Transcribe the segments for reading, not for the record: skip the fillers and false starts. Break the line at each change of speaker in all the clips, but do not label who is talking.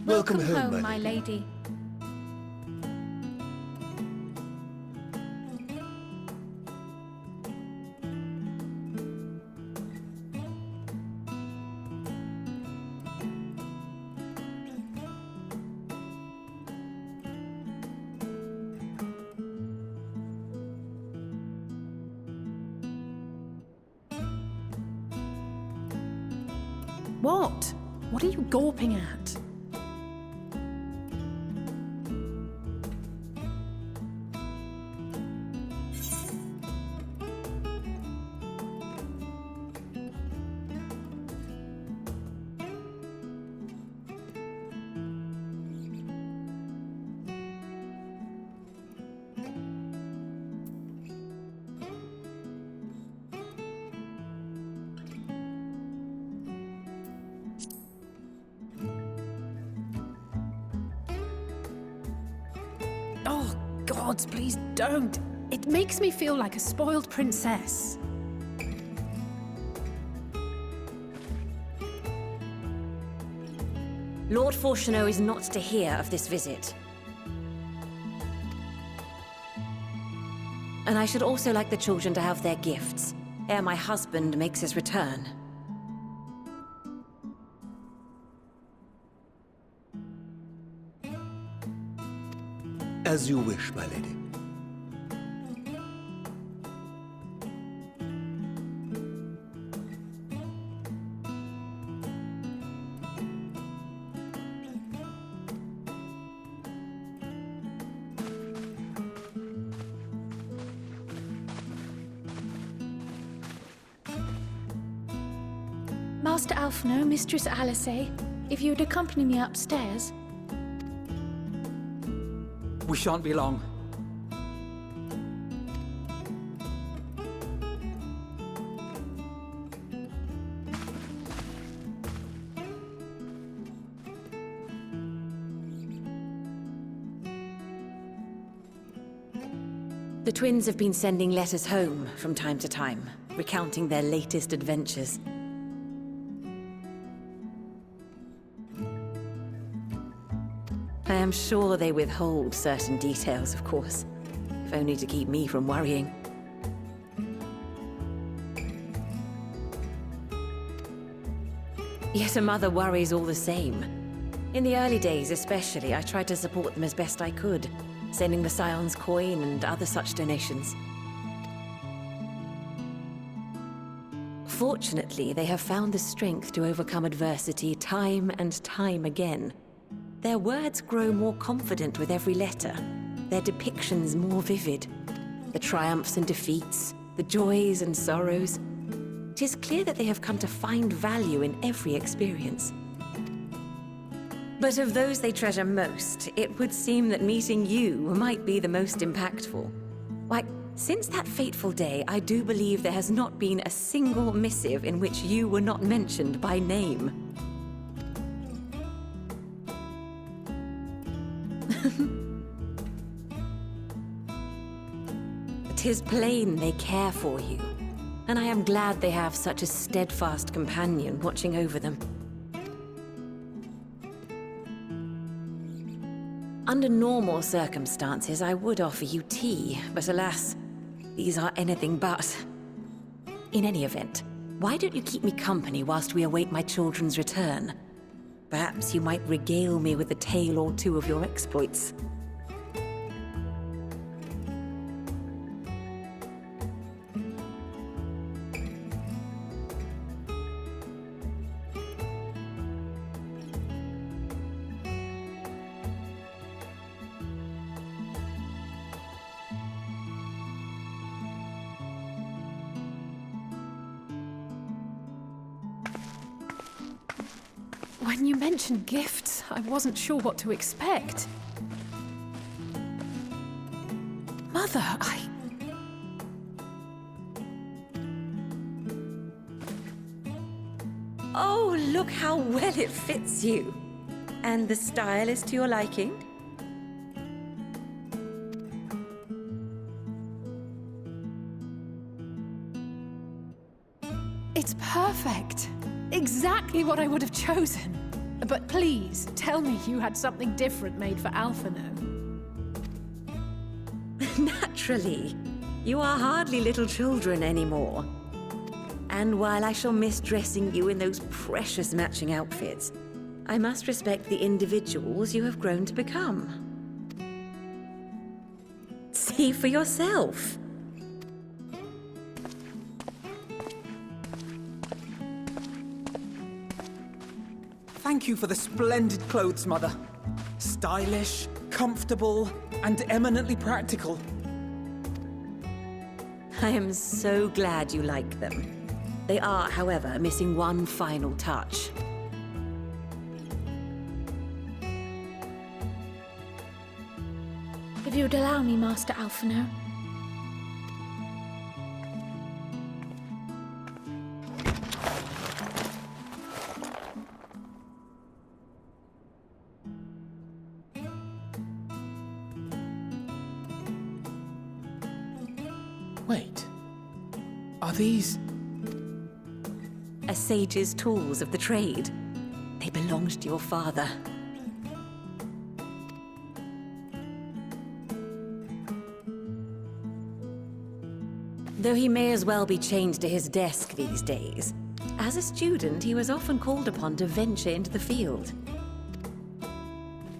Welcome home, my lady.
What? What are you gawping at? Oh, gods, please don't. It makes me feel like a spoiled princess.
Lord Fortuneau is not to hear of this visit. And I should also like the children to have their gifts, ere my husband makes his return.
As you wish, my lady.
Master Alphino, Mistress Alice, if you would accompany me upstairs.
We shan't be long.
The twins have been sending letters home from time to time, recounting their latest adventures. I am sure they withhold certain details, of course, if only to keep me from worrying. Yet a mother worries all the same. In the early days especially, I tried to support them as best I could, sending the Scion's coin and other such donations. Fortunately, they have found the strength to overcome adversity time and time again. Their words grow more confident with every letter, their depictions more vivid. The triumphs and defeats, the joys and sorrows. 'Tis clear that they have come to find value in every experience. But of those they treasure most, it would seem that meeting you might be the most impactful. Why, since that fateful day, I do believe there has not been a single missive in which you were not mentioned by name. 'Tis plain they care for you, and I am glad they have such a steadfast companion watching over them. Under normal circumstances, I would offer you tea, but alas, these are anything but. In any event, why don't you keep me company whilst we await my children's return? Perhaps you might regale me with a tale or two of your exploits.
When you mentioned gifts, I wasn't sure what to expect. Mother,
Oh, look how well it fits you. And the style is to your liking?
It's perfect. Exactly what I would have chosen. But please, tell me you had something different made for Alphino.
Naturally. You are hardly little children anymore. And while I shall miss dressing you in those precious matching outfits, I must respect the individuals you have grown to become. See for yourself.
Thank you for the splendid clothes, Mother. Stylish, comfortable, and eminently practical.
I am so glad you like them. They are, however, missing one final touch.
If you would allow me, Master Alphino.
Wait. Are these...
A sage's tools of the trade. They belonged to your father. Though he may as well be chained to his desk these days, as a student he was often called upon to venture into the field.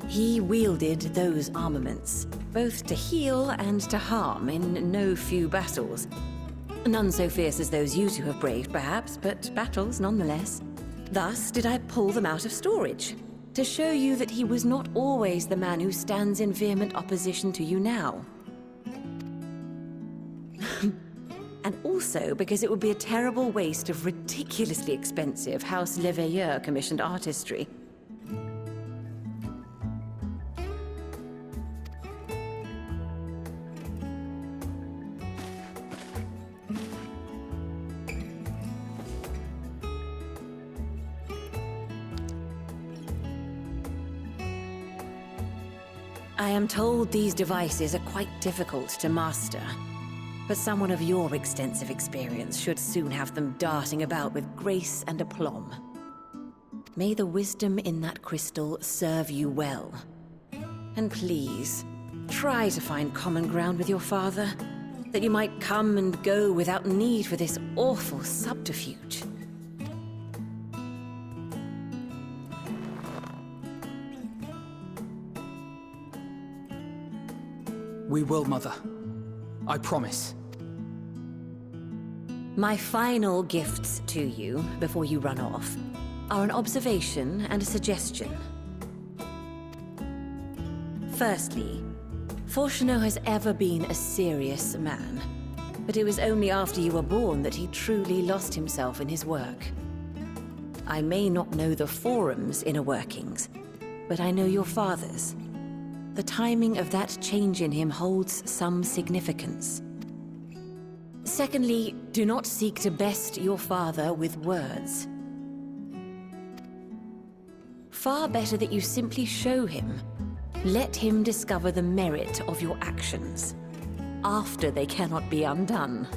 He wielded those armaments, both to heal and to harm in no few battles. None so fierce as those you two have braved, perhaps, but battles nonetheless. Thus did I pull them out of storage, to show you that he was not always the man who stands in vehement opposition to you now. And also because it would be a terrible waste of ridiculously expensive House Leveilleur commissioned artistry. I am told these devices are quite difficult to master, but someone of your extensive experience should soon have them darting about with grace and aplomb. May the wisdom in that crystal serve you well. And please, try to find common ground with your father, that you might come and go without need for this awful subterfuge.
We will, Mother. I promise.
My final gifts to you, before you run off, are an observation and a suggestion. Firstly, Fortuno has ever been a serious man, but it was only after you were born that he truly lost himself in his work. I may not know the Forum's inner workings, but I know your father's. The timing of that change in him holds some significance. Secondly, do not seek to best your father with words. Far better that you simply show him. Let him discover the merit of your actions, after they cannot be undone.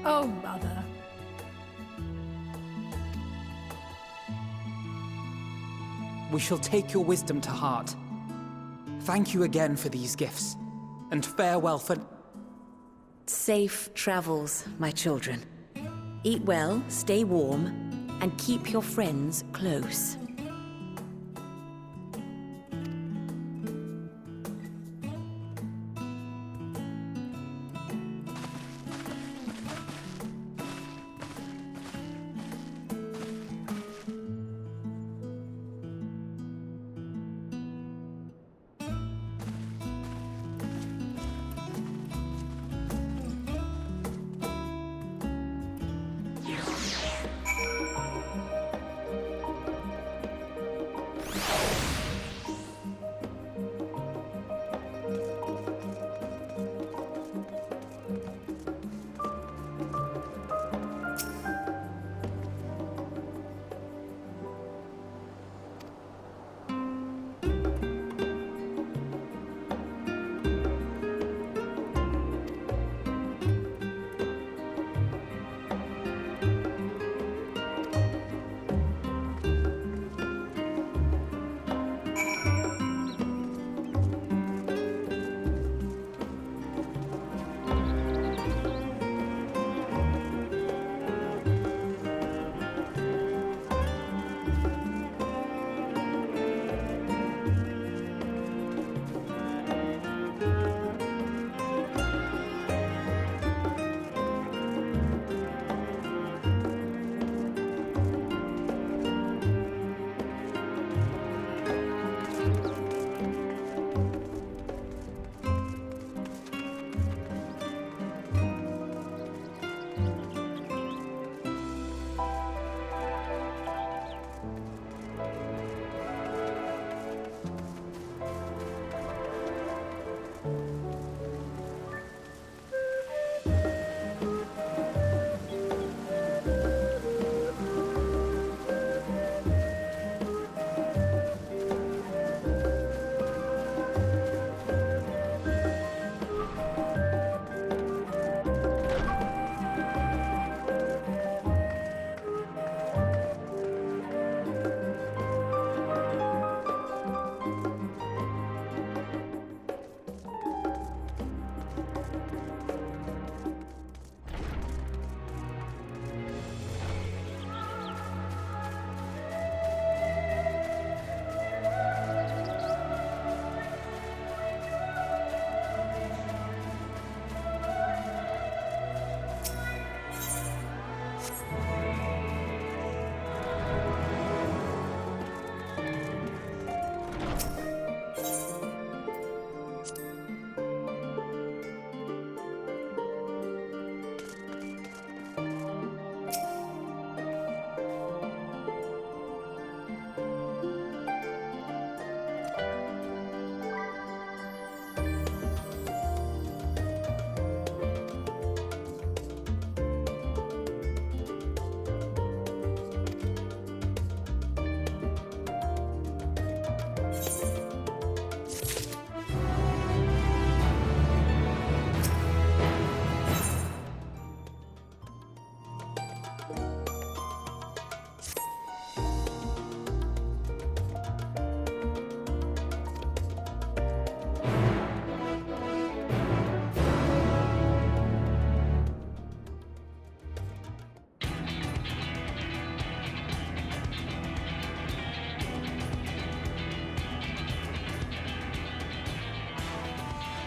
Oh, Mother.
We shall take your wisdom to heart. Thank you again for these gifts, and farewell for...
Safe travels, my children. Eat well, stay warm, and keep your friends close.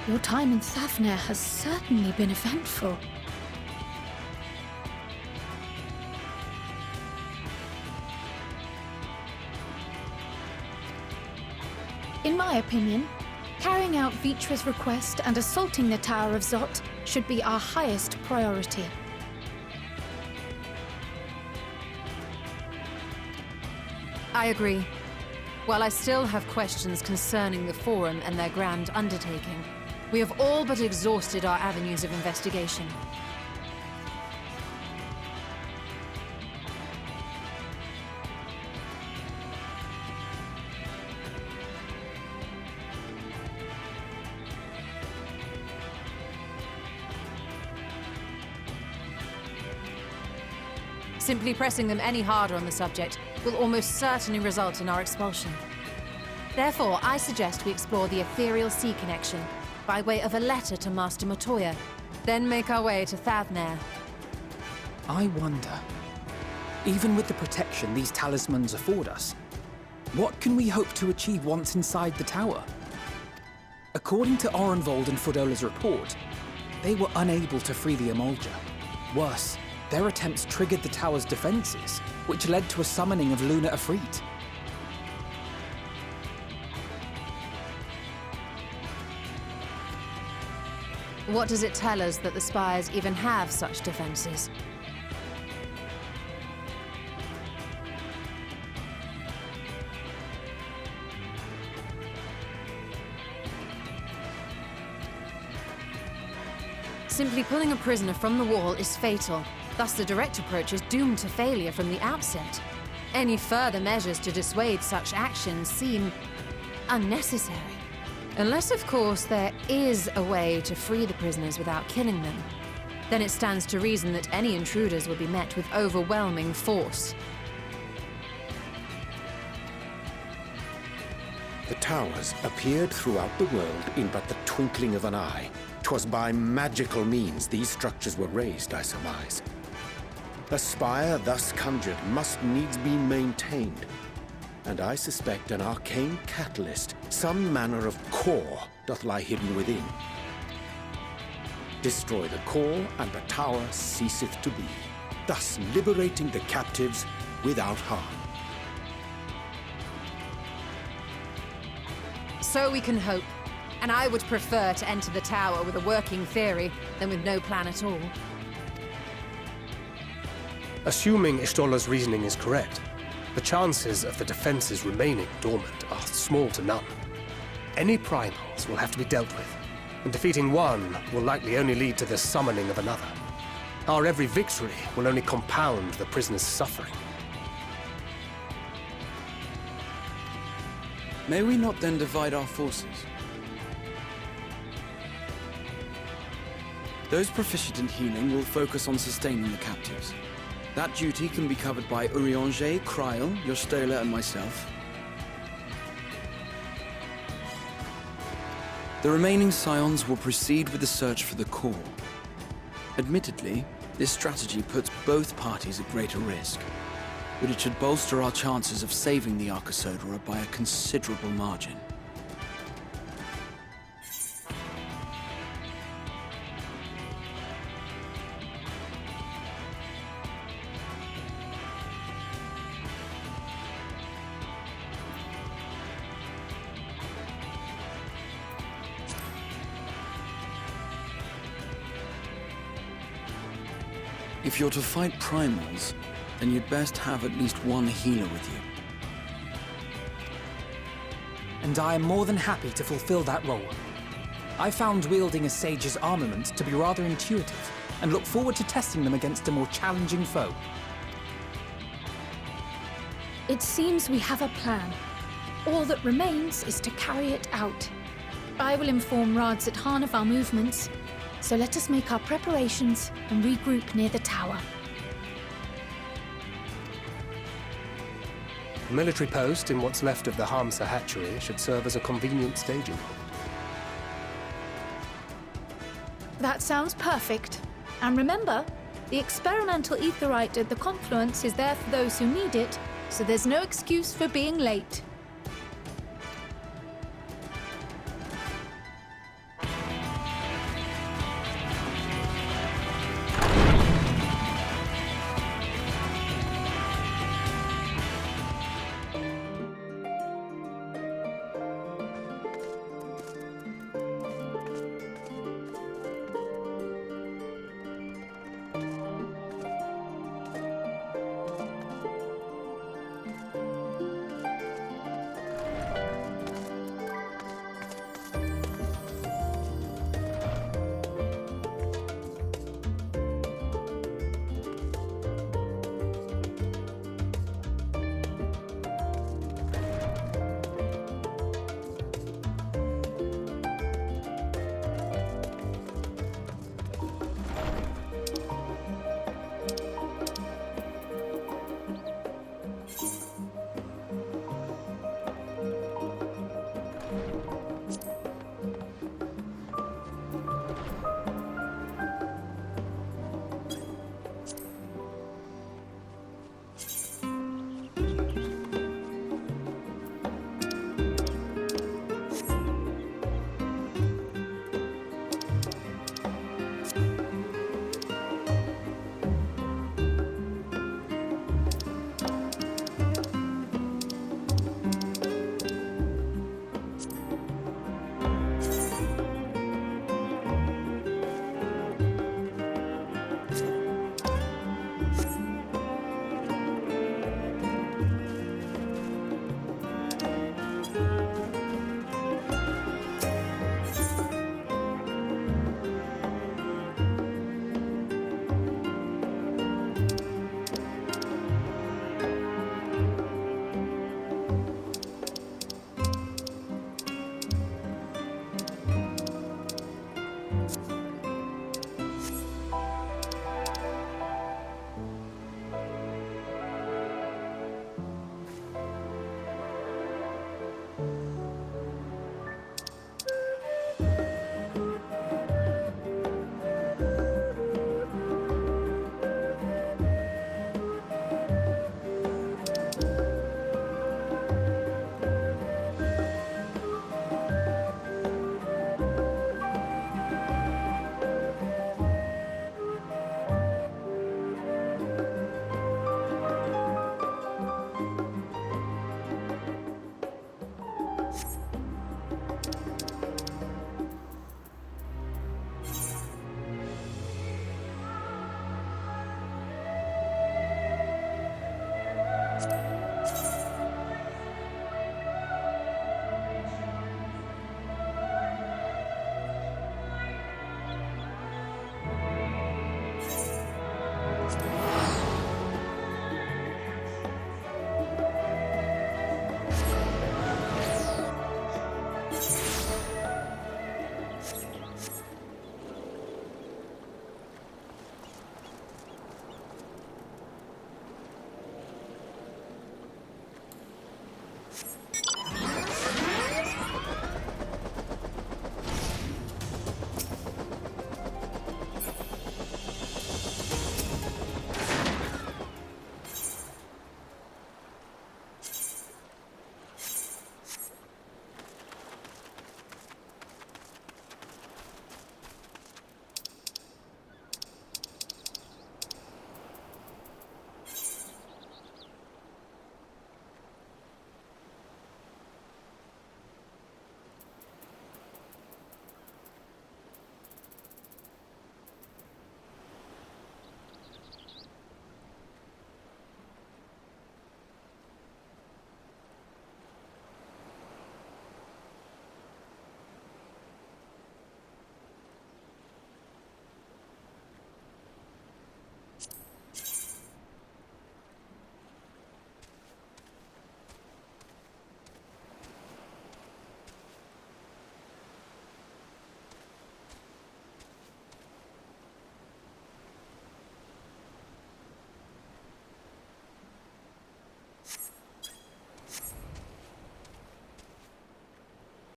Your time in Thavnair has certainly been eventful. In my opinion, carrying out Vitra's request and assaulting the Tower of Zot should be our highest priority.
I agree. While I still have questions concerning the Forum and their grand undertaking, we have all but exhausted our avenues of investigation. Simply pressing them any harder on the subject will almost certainly result in our expulsion. Therefore, I suggest we explore the ethereal sea connection by way of a letter to Master Matoya, then make our way to Thavnair.
I wonder, even with the protection these talismans afford us, what can we hope to achieve once inside the tower? According to Orenvold and Fodola's report, they were unable to free the Emolja. Worse, their attempts triggered the tower's defenses, which led to a summoning of Luna Ifrit.
What does it tell us that the Spires even have such defenses? Simply pulling a prisoner from the wall is fatal. Thus, the direct approach is doomed to failure from the outset. Any further measures to dissuade such actions seem unnecessary. Unless, of course, there is a way to free the prisoners without killing them. Then it stands to reason that any intruders will be met with overwhelming force.
The towers appeared throughout the world in but the twinkling of an eye. 'Twas by magical means these structures were raised, I surmise. A spire thus conjured must needs be maintained, and I suspect an arcane catalyst, some manner of core, doth lie hidden within. Destroy the core, and the tower ceaseth to be, thus liberating the captives without harm.
So we can hope. And I would prefer to enter the tower with a working theory than with no plan at all.
Assuming Ishtola's reasoning is correct, the chances of the defenses remaining dormant are small to none. Any primals will have to be dealt with, and defeating one will likely only lead to the summoning of another. Our every victory will only compound the prisoner's suffering.
May we not then divide our forces? Those proficient in healing will focus on sustaining the captives. That duty can be covered by Urianger, Kryl, Yostola, and myself. The remaining Scions will proceed with the search for the core. Admittedly, this strategy puts both parties at greater risk, but it should bolster our chances of saving the Arcosodra by a considerable margin. If you're to fight primals, then you'd best have at least one healer with you.
And I am more than happy to fulfill that role. I found wielding a sage's armament to be rather intuitive, and look forward to testing them against a more challenging foe.
It seems we have a plan. All that remains is to carry it out. I will inform Radzat of our movements, so let us make our preparations and regroup near the tower.
A military post in what's left of the Hamsa hatchery should serve as a convenient staging point.
That sounds perfect. And remember, the experimental aetherite at the confluence is there for those who need it, so there's no excuse for being late.